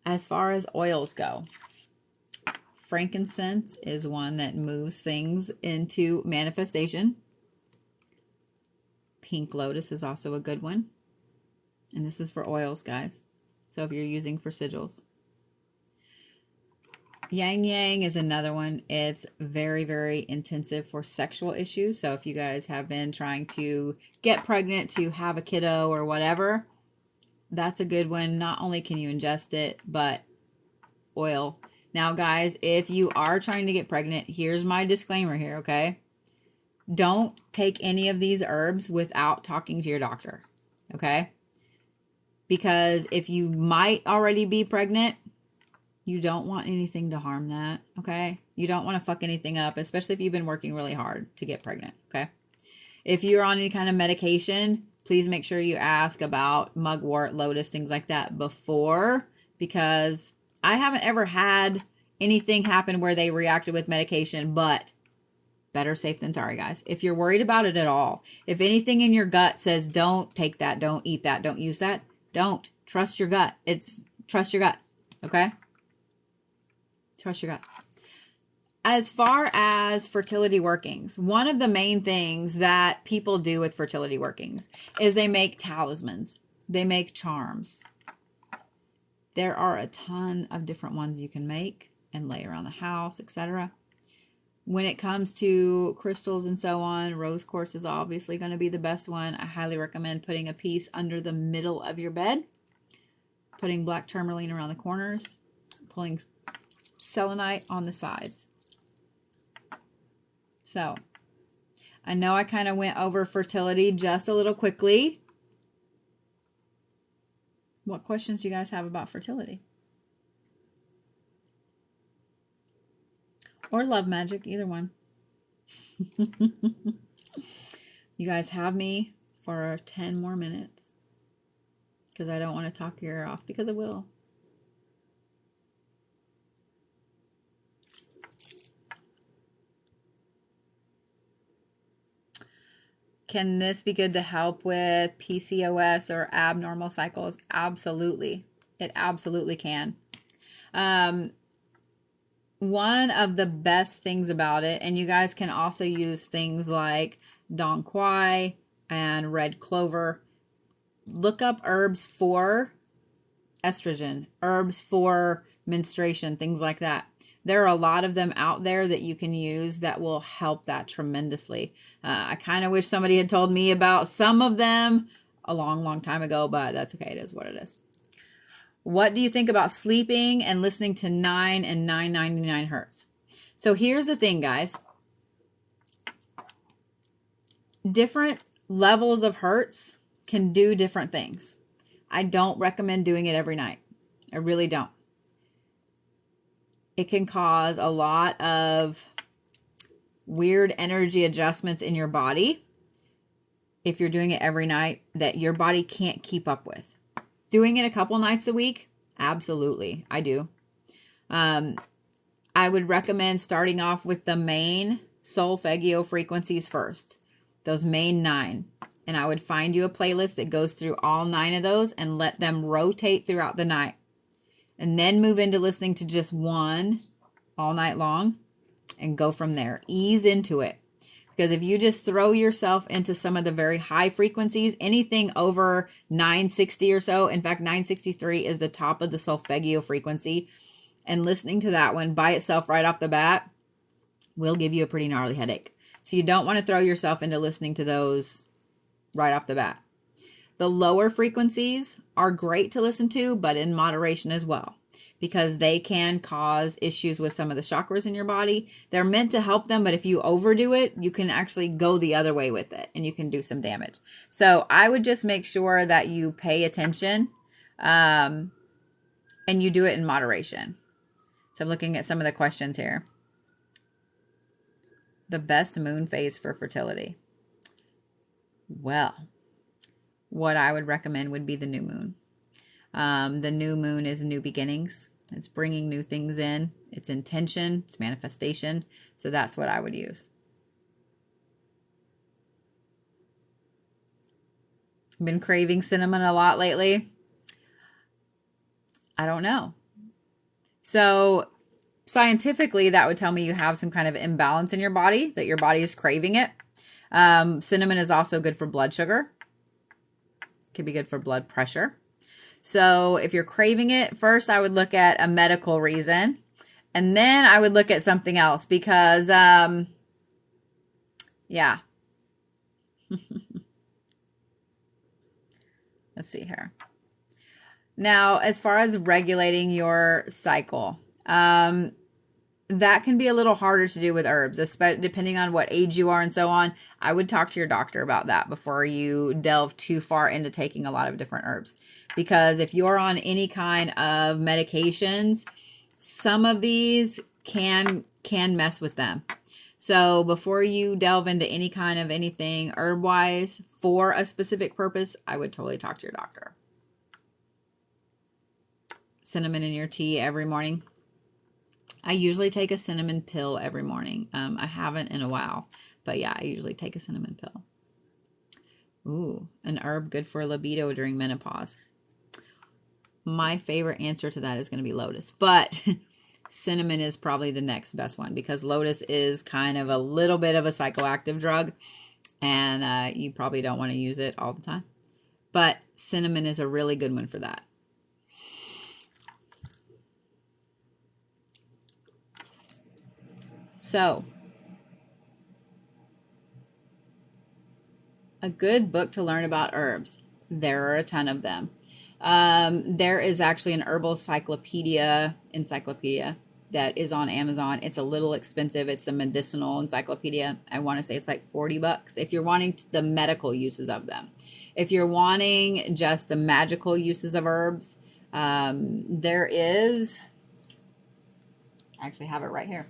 As far as oils go, frankincense is one that moves things into manifestation. Pink lotus is also a good one. And this is for oils, guys. So if you're using for sigils. Yang Yang is another one. It's very, very intensive for sexual issues. So if you guys have been trying to get pregnant, to have a kiddo or whatever, that's a good one. Not only can you ingest it, but oil. Now, guys, if you are trying to get pregnant, here's my disclaimer here, okay? Don't take any of these herbs without talking to your doctor, okay? Because if you might already be pregnant, you don't want anything to harm that, okay? You don't want to fuck anything up, especially if you've been working really hard to get pregnant, okay? If you're on any kind of medication, please make sure you ask about mugwort, lotus, things like that before, because I haven't ever had anything happen where they reacted with medication, but better safe than sorry, guys. If you're worried about it at all, if anything in your gut says don't take that, don't eat that, don't use that, don't. Trust your gut. Trust your gut, okay? Trust your gut. As far as fertility workings, one of the main things that people do with fertility workings is they make talismans. They make charms. There are a ton of different ones you can make and lay around the house, etc. When it comes to crystals and so on, rose quartz is obviously going to be the best one. I highly recommend putting a piece under the middle of your bed, putting black tourmaline around the corners, pulling selenite on the sides. So, I know I kind of went over fertility just a little quickly. What questions do you guys have about fertility? Or love magic, either one. You guys have me for 10 more minutes because I don't want to talk your ear off, because I will. Can this be good to help with PCOS or abnormal cycles? Absolutely. It absolutely can. One of the best things about it, and you guys can also use things like Dong Quai and red clover. Look up herbs for estrogen, herbs for menstruation, things like that. There are a lot of them out there that you can use that will help that tremendously. I kind of wish somebody had told me about some of them a long, long time ago, but that's okay. It is what it is. What do you think about sleeping and listening to 9 and 999 hertz? So here's the thing, guys. Different levels of hertz can do different things. I don't recommend doing it every night. I really don't. It can cause a lot of weird energy adjustments in your body if you're doing it every night that your body can't keep up with. Doing it a couple nights a week, absolutely, I do. I would recommend starting off with the main solfeggio frequencies first, those main 9. And I would find you a playlist that goes through all 9 of those and let them rotate throughout the night. And then move into listening to just one all night long and go from there. Ease into it. Because if you just throw yourself into some of the very high frequencies, anything over 960 or so, in fact, 963 is the top of the solfeggio frequency, and listening to that one by itself right off the bat will give you a pretty gnarly headache. So you don't want to throw yourself into listening to those right off the bat. The lower frequencies are great to listen to, but in moderation as well, because they can cause issues with some of the chakras in your body. They're meant to help them, but if you overdo it, you can actually go the other way with it and you can do some damage. So I would just make sure that you pay attention and you do it in moderation. So I'm looking at some of the questions here. The best moon phase for fertility. Well, what I would recommend would be the new moon. The new moon is new beginnings. It's bringing new things in. It's intention. It's manifestation. So that's what I would use. Been craving cinnamon a lot lately. I don't know. So scientifically, that would tell me you have some kind of imbalance in your body, that your body is craving it. Cinnamon is also good for blood sugar. Could be good for blood pressure. So if you're craving it, first I would look at a medical reason, and then I would look at something else because, yeah. Let's see here. Now, as far as regulating your cycle, that can be a little harder to do with herbs, especially depending on what age you are and so on. I would talk to your doctor about that before you delve too far into taking a lot of different herbs. Because if you're on any kind of medications, some of these can mess with them. So before you delve into any kind of anything herb-wise for a specific purpose, I would totally talk to your doctor. Cinnamon in your tea every morning. I usually take a cinnamon pill every morning. I haven't in a while, but yeah, I usually take a cinnamon pill. Ooh, an herb good for libido during menopause. My favorite answer to that is going to be Lotus, but cinnamon is probably the next best one because Lotus is kind of a little bit of a psychoactive drug, and you probably don't want to use it all the time. But cinnamon is a really good one for that. So, A good book to learn about herbs. There are a ton of them. There is actually an herbal encyclopedia that is on Amazon. It's a little expensive. It's a medicinal encyclopedia. I want to say it's like $40 if you're wanting the medical uses of them. If you're wanting just the magical uses of herbs, there is, I actually have it right here.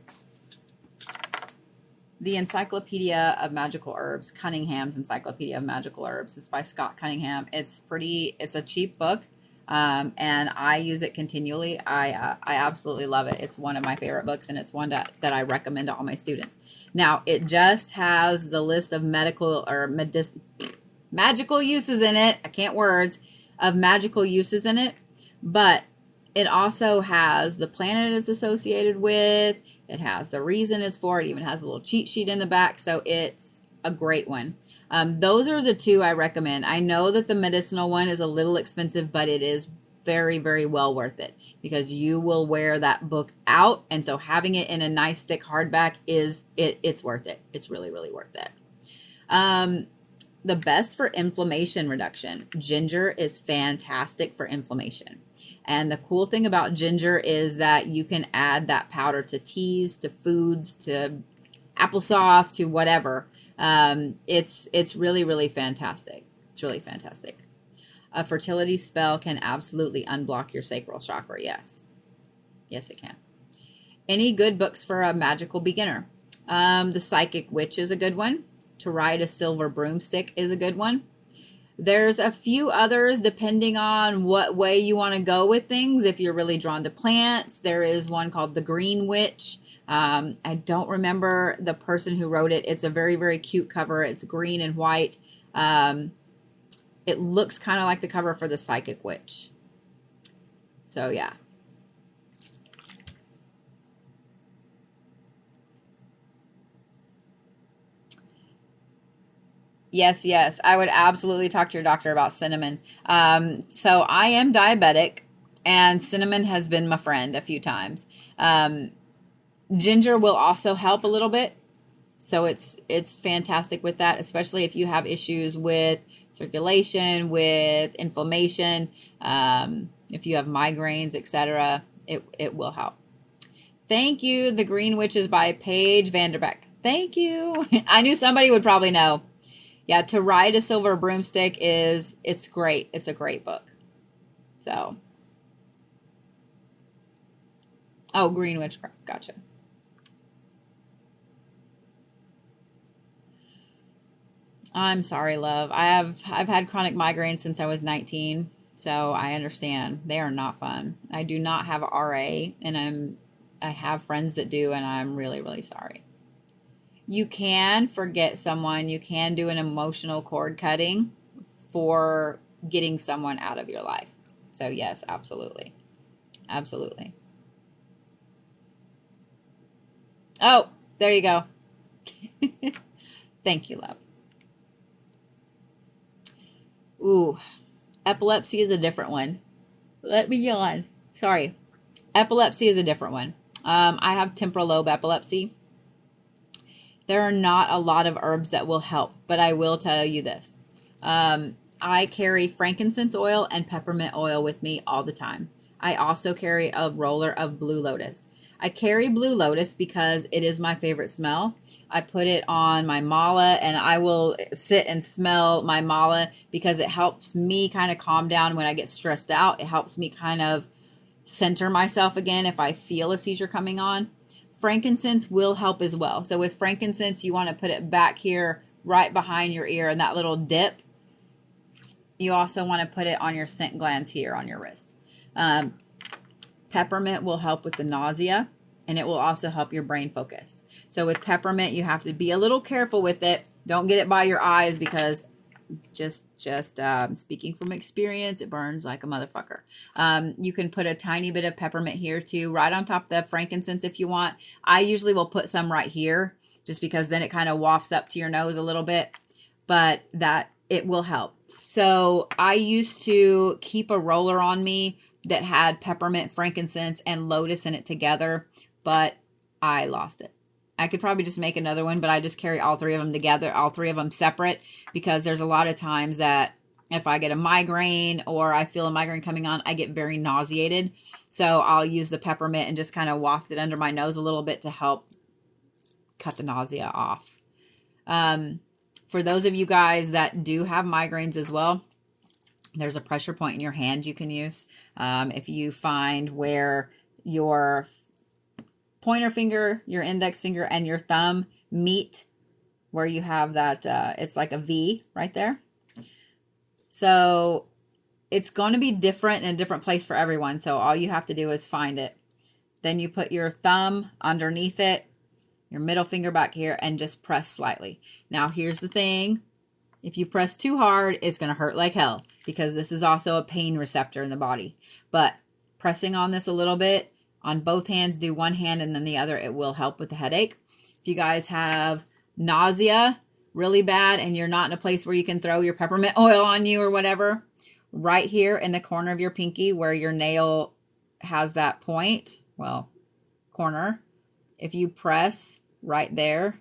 The Encyclopedia of Magical Herbs, Cunningham's Encyclopedia of Magical Herbs. It's by Scott Cunningham. It's a cheap book, and I use it continually. I absolutely love it. It's one of my favorite books, and it's one that I recommend to all my students. Now, it just has the list of magical uses in it. I can't words of magical uses in it, but it also has the planet it's associated with. It has the reason it's for. It even has a little cheat sheet in the back. So it's a great one. Those are the two I recommend. I know that the medicinal one is a little expensive, but it is very, very well worth it because you will wear that book out. And so having it in a nice thick hardback it's worth it. It's really, really worth it. The best for inflammation reduction. Ginger is fantastic for inflammation. And the cool thing about ginger is that you can add that powder to teas, to foods, to applesauce, to whatever. It's really, really fantastic. It's really fantastic. A fertility spell can absolutely unblock your sacral chakra. Yes. Yes, it can. Any good books for a magical beginner? The Psychic Witch is a good one. To Ride a Silver Broomstick is a good one. There's a few others depending on what way you want to go with things. If you're really drawn to plants, there is one called The Green Witch. I don't remember the person who wrote it. It's a very, very cute cover. It's green and white. It looks kind of like the cover for The Psychic Witch. So, yeah. Yes, yes. I would absolutely talk to your doctor about cinnamon. So I am diabetic, and cinnamon has been my friend a few times. Ginger will also help a little bit. So it's fantastic with that, especially if you have issues with circulation, with inflammation, if you have migraines, etc. It will help. Thank you. The Green Witch is by Paige Vanderbik. Thank you. I knew somebody would probably know. Yeah, To Ride a Silver Broomstick it's great. It's a great book. So. Oh, Green Witch. Gotcha. I'm sorry, love. I've had chronic migraines since I was 19, so I understand. They are not fun. I do not have RA, and I have friends that do, and I'm really, really sorry. You can forget someone. You can do an emotional cord cutting for getting someone out of your life. So yes, absolutely. Absolutely. Oh, there you go. Thank you, love. Ooh, epilepsy is a different one. Let me yawn. Sorry. Epilepsy is a different one. I have temporal lobe epilepsy. There are not a lot of herbs that will help, but I will tell you this. I carry frankincense oil and peppermint oil with me all the time. I also carry a roller of Blue Lotus. I carry Blue Lotus because it is my favorite smell. I put it on my mala, and I will sit and smell my mala because it helps me kind of calm down when I get stressed out. It helps me kind of center myself again if I feel a seizure coming on. Frankincense will help as well. So with frankincense, you want to put it back here right behind your ear in that little dip. You also want to put it on your scent glands here on your wrist. Peppermint will help with the nausea, and it will also help your brain focus. So with peppermint, you have to be a little careful with it. Don't get it by your eyes because just speaking from experience, it burns like a motherfucker. You can put a tiny bit of peppermint here too, right on top of the frankincense if you want. I usually will put some right here just because then it kind of wafts up to your nose a little bit, but that it will help. So I used to keep a roller on me that had peppermint, frankincense, and lotus in it together, but I lost it. I could probably just make another one, but I just carry all three of them together, all three of them separate, because there's a lot of times that if I get a migraine or I feel a migraine coming on, I get very nauseated. So I'll use the peppermint and just kind of waft it under my nose a little bit to help cut the nausea off. For those of you guys that do have migraines as well, there's a pressure point in your hand you can use. If you find where your pointer finger, your index finger, and your thumb meet, where you have that, it's like a V right there. So it's going to be different in a different place for everyone. So all you have to do is find it. Then you put your thumb underneath it, your middle finger back here, and just press slightly. Now here's the thing. If you press too hard, it's going to hurt like hell, because this is also a pain receptor in the body. But pressing on this a little bit on both hands, do one hand and then the other, it will help with the headache. If you guys have nausea really bad and you're not in a place where you can throw your peppermint oil on you or whatever, right here in the corner of your pinky where your nail has that point, well, corner, if you press right there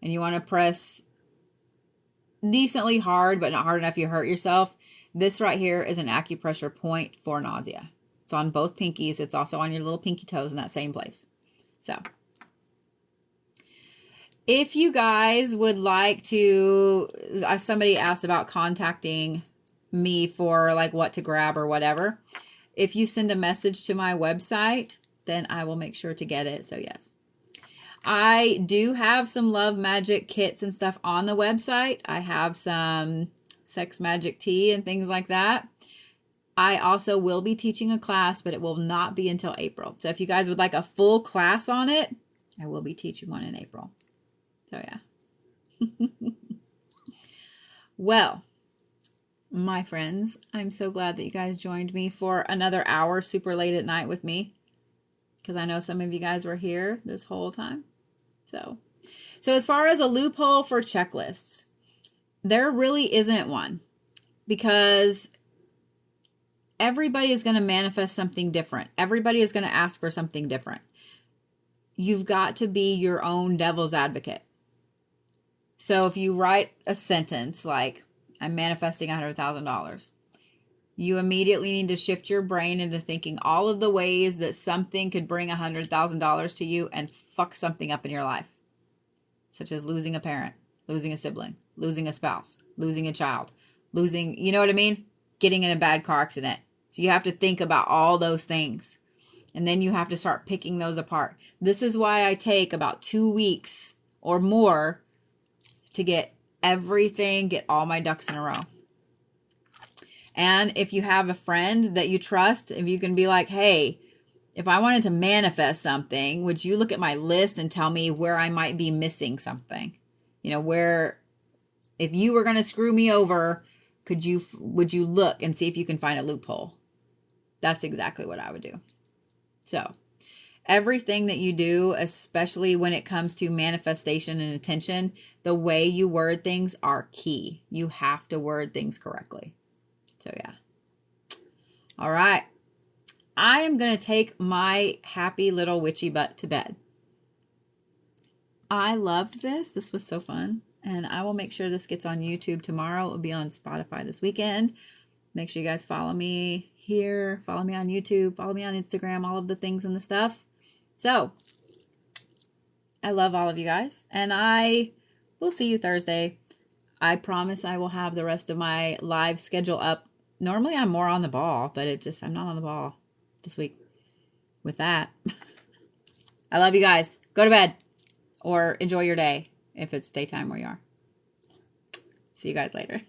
and you want to press decently hard, but not hard enough you hurt yourself, this right here is an acupressure point for nausea. It's on both pinkies. It's also on your little pinky toes in that same place. So if you guys would like to, somebody asked about contacting me for like what to grab or whatever. If you send a message to my website, then I will make sure to get it. So yes. I do have some love magic kits and stuff on the website. I have some sex magic tea and things like that. I also will be teaching a class, but it will not be until April. So if you guys would like a full class on it, I will be teaching one in April. So yeah. Well, my friends, I'm so glad that you guys joined me for another hour super late at night with me, because I know some of you guys were here this whole time. So as far as a loophole for checklists, there really isn't one, because everybody is going to manifest something different. Everybody is going to ask for something different. You've got to be your own devil's advocate. So if you write a sentence like, I'm manifesting $100,000, you immediately need to shift your brain into thinking all of the ways that something could bring $100,000 to you and fuck something up in your life, such as losing a parent, losing a sibling, losing a spouse, losing a child, losing, you know what I mean? Getting in a bad car accident. So you have to think about all those things, and then you have to start picking those apart. This is why I take about 2 weeks or more to get everything, get all my ducks in a row. And if you have a friend that you trust, if you can be like, hey, if I wanted to manifest something, would you look at my list and tell me where I might be missing something? You know, where, if you were going to screw me over, would you look and see if you can find a loophole? That's exactly what I would do. So everything that you do, especially when it comes to manifestation and attention, the way you word things are key. You have to word things correctly. So yeah. All right. I am going to take my happy little witchy butt to bed. I loved this. This was so fun. And I will make sure this gets on YouTube tomorrow. It will be on Spotify this weekend. Make sure you guys follow me here. Follow me on YouTube. Follow me on Instagram. All of the things and the stuff. So, I love all of you guys. And I will see you Thursday. I promise I will have the rest of my live schedule up. Normally I'm more on the ball, but I'm not on the ball this week. With that, I love you guys. Go to bed or enjoy your day if it's daytime where you are. See you guys later.